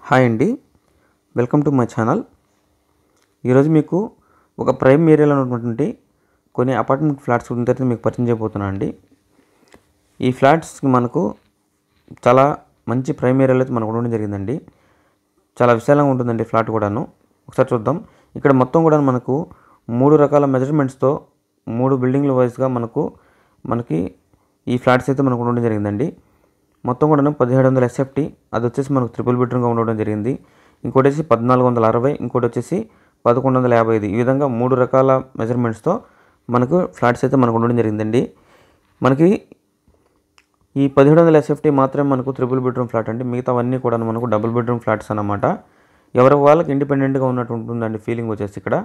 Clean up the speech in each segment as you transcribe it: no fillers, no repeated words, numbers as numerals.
Hi అండి, welcome to my channel. ఈరోజు మీకు ఒక ప్రైమ్ ఏరియాలో ఉన్నటువంటి కొన్ని అపార్ట్మెంట్ ఫ్లాట్స్ గురించి మీకు పరిచయం చేయబోతున్నాను అండి. ఈ ఫ్లాట్స్కి మనకు చాలా మంచి ప్రైమ్ ఏరియాలో అయితే మనకు ఉండడం జరిగిందండి. చాలా విశాలంగా ఉంటుందండి ఫ్లాట్ కూడాను. ఒకసారి చూద్దాం. ఇక్కడ మొత్తం కూడా మనకు 3 రకాల మెజర్మెంట్స్తో 3 బిల్డింగ్ల వైజ్గా మనకి ఈ ఫ్లాట్స్ అయితే మనకు ఉండడం జరిగిందండి. మొత్తం కూడా 1700 SFT, అది వచ్చేసి మనకు ట్రిపుల్ బెడ్రూమ్గా ఉండడం జరిగింది. ఇంకోటి వచ్చేసి 1460, ఇంకోటి వచ్చేసి 1155. ఈ విధంగా 3 రకాల మెజర్మెంట్స్తో మనకు ఫ్లాట్స్ అయితే మనకు ఉండడం జరిగిందండి. మనకి ఈ 1700 SFT మాత్రమే మనకు ట్రిపుల్ బెడ్రూమ్ ఫ్లాట్ అండి. మిగతావన్నీ కూడా మనకు డబుల్ బెడ్రూమ్ ఫ్లాట్స్ అన్నమాట. ఎవరి వాళ్ళకి ఇండిపెండెంట్గా ఉన్నట్టు ఉంటుందండి ఫీలింగ్ వచ్చేసి ఇక్కడ.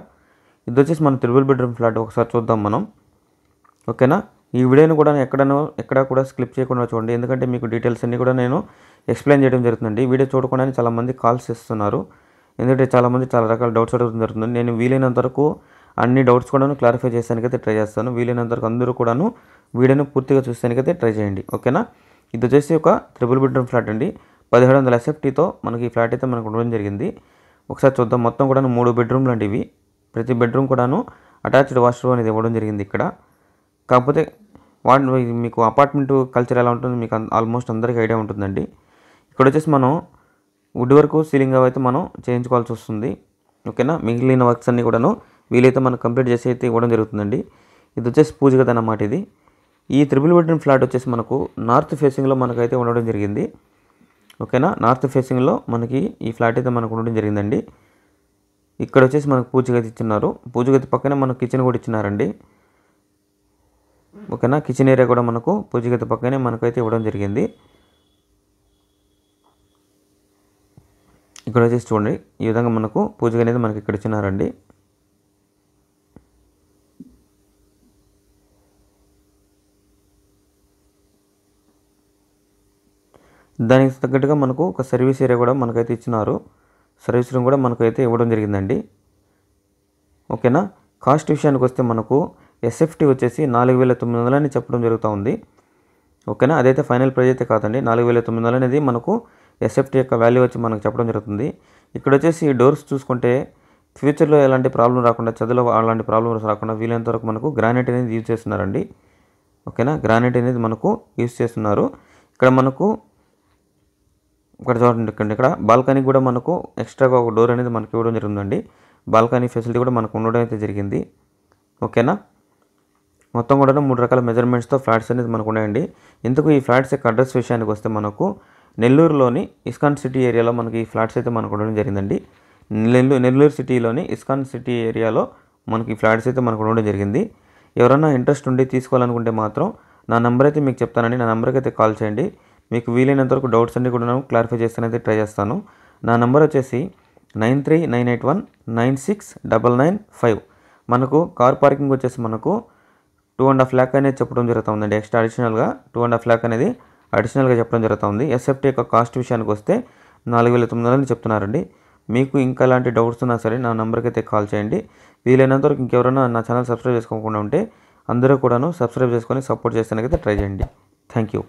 ఇది వచ్చేసి మన ట్రిపుల్ బెడ్రూమ్ ఫ్లాట్. ఒకసారి చూద్దాం మనం, ఓకేనా. ఈ వీడియోని కూడా ఎక్కడ కూడా స్కిప్ చేయకుండా చూడండి, ఎందుకంటే మీకు డీటెయిల్స్ అన్నీ కూడా నేను ఎక్స్ప్లెయిన్ చేయడం జరుగుతుందండి. వీడియో చూడకుండానే చాలామంది కాల్స్ చేస్తున్నారు, ఎందుకంటే చాలామంది చాలా రకాల డౌట్స్ అడగడం జరుగుతుంది. నేను వీలైనంత వరకు అన్ని డౌట్స్ కూడా క్లారిఫై చేసానికైతే ట్రై చేస్తాను. వీలైనంత వరకు అందరూ కూడాను వీడియోని పూర్తిగా చూసానికైతే ట్రై చేయండి, ఓకేనా. ఇది వచ్చేసి ఒక ట్రిపుల్ బెడ్రూమ్ ఫ్లాట్ అండి. 1700 SFTతో మనకి ఈ ఫ్లాట్ అయితే మనకు ఉండడం జరిగింది. ఒకసారి చూద్దాం. మొత్తం కూడా 3 బెడ్రూమ్లు అండి ఇవి. ప్రతి బెడ్రూమ్ కూడాను అటాచ్డ్ వాష్రూమ్ అనేది ఇవ్వడం జరిగింది ఇక్కడ. కాకపోతే మీకు అపార్ట్మెంట్ కల్చర్ ఎలా ఉంటుందో మీకు ఆల్మోస్ట్ అందరికీ ఐడియా ఉంటుందండి. ఇక్కడ వచ్చేసి మనం వుడ్ వర్క్, సీలింగ్ అయితే మనం చేయించుకోవాల్సి వస్తుంది, ఓకేనా. మిగిలిన వర్క్స్ అన్నీ కూడాను వీలైతే మనం కంప్లీట్ చేసి అయితే ఇవ్వడం జరుగుతుందండి. ఇది వచ్చేసి పూజ గది అన్నమాట ఇది. ఈ ట్రిపుల్ బెడ్రూమ్ ఫ్లాట్ వచ్చేసి మనకు నార్త్ ఫేసింగ్లో మనకైతే ఉండడం జరిగింది, ఓకేనా. నార్త్ ఫేసింగ్లో మనకి ఈ ఫ్లాట్ అయితే మనకు ఉండడం జరిగిందండి. ఇక్కడ వచ్చేసి మనకు పూజ గది ఇచ్చినారు. పూజ గది పక్కనే మనకు కిచెన్ కూడా ఇచ్చినారండి, ఓకేనా. కిచెన్ ఏరియా కూడా మనకు పూజ గది పక్కనే మనకైతే ఇవ్వడం జరిగింది. ఇక్కడ వచ్చేసి చూడండి, ఈ విధంగా మనకు పూజ గది అనేది మనకి ఇక్కడ ఇచ్చినారండి. దానికి తగ్గట్టుగా మనకు ఒక సర్వీస్ ఏరియా కూడా మనకైతే ఇచ్చినారు. సర్వీస్ రూమ్ కూడా మనకైతే ఇవ్వడం జరిగిందండి, ఓకేనా. కాస్ట్ విషయానికి వస్తే మనకు SFT వచ్చేసి 4900 అని చెప్పడం జరుగుతూ ఉంది, ఓకేనా. అదైతే ఫైనల్ ప్రైస్ అయితే కాదండి. 4900 అనేది మనకు SFT యొక్క వాల్యూ వచ్చి మనకు చెప్పడం జరుగుతుంది. ఇక్కడ వచ్చేసి డోర్స్ చూసుకుంటే ఫ్యూచర్లో ఎలాంటి ప్రాబ్లం రాకుండా, చదువులో అలాంటి ప్రాబ్లమ్స్ రాకుండా వీలైనంత వరకు మనకు గ్రానైట్ అనేది యూజ్ చేస్తున్నారండి, ఓకేనా. గ్రానైట్ అనేది మనకు యూజ్ చేస్తున్నారు. ఇక్కడ మనకు ఇక్కడ చూడండి, ఇక్కడ బాల్కనీ కూడా మనకు ఎక్స్ట్రాగా ఒక డోర్ అనేది మనకి ఇవ్వడం జరుగుతుందండి. బాల్కనీ ఫెసిలిటీ కూడా మనకు ఉండడం అయితే జరిగింది, ఓకేనా. మొత్తం కూడా 3 రకాల మెజర్మెంట్స్తో ఫ్లాట్స్ అనేది మనకు ఉన్నాయండి. ఇందుకు ఈ ఫ్లాట్స్ యొక్క అడ్రస్ విషయానికి వస్తే మనకు నెల్లూరులోని ఇస్కాన్ సిటీ ఏరియాలో మనకి ఈ ఫ్లాట్స్ అయితే మనకు ఉండడం జరిగిందండి. నెల్లూరు సిటీలోని ఇస్కాన్ సిటీ ఏరియాలో మనకి ఈ ఫ్లాట్స్ అయితే మనకు ఉండడం జరిగింది. ఎవరైనా ఇంట్రెస్ట్ ఉండి తీసుకోవాలనుకుంటే మాత్రం నా నెంబర్ అయితే మీకు చెప్తానండి. నా నెంబర్కి అయితే కాల్ చేయండి. మీకు వీలైనంత వరకు డౌట్స్ అన్ని కూడా నేను క్లారిఫై చేస్తానైతే ట్రై చేస్తాను. నా నెంబర్ వచ్చేసి 9398196995. మనకు కార్ పార్కింగ్ వచ్చేసి మనకు 2.5 lakh అనేది చెప్పడం జరుగుతుందండి. ఎక్స్ట్రా అడిషనల్గా 2.5 lakh అనేది అడిషనల్గా చెప్పడం జరుగుతుంది. SFT యొక్క కాస్ట్ విషయానికి వస్తే 4900 అని చెప్తున్నారండి. మీకు ఇంకా ఎలాంటి డౌట్స్ ఉన్నా సరే నా నెంబర్కి అయితే కాల్ చేయండి. వీలైనంత వరకు ఇంకెవరైనా నా ఛానల్ సబ్స్క్రైబ్ చేసుకోకుండా ఉంటే అందరూ కూడాను సబ్స్క్రైబ్ చేసుకొని సపోర్ట్ చేస్తానికైతే ట్రై చేయండి. Thank you.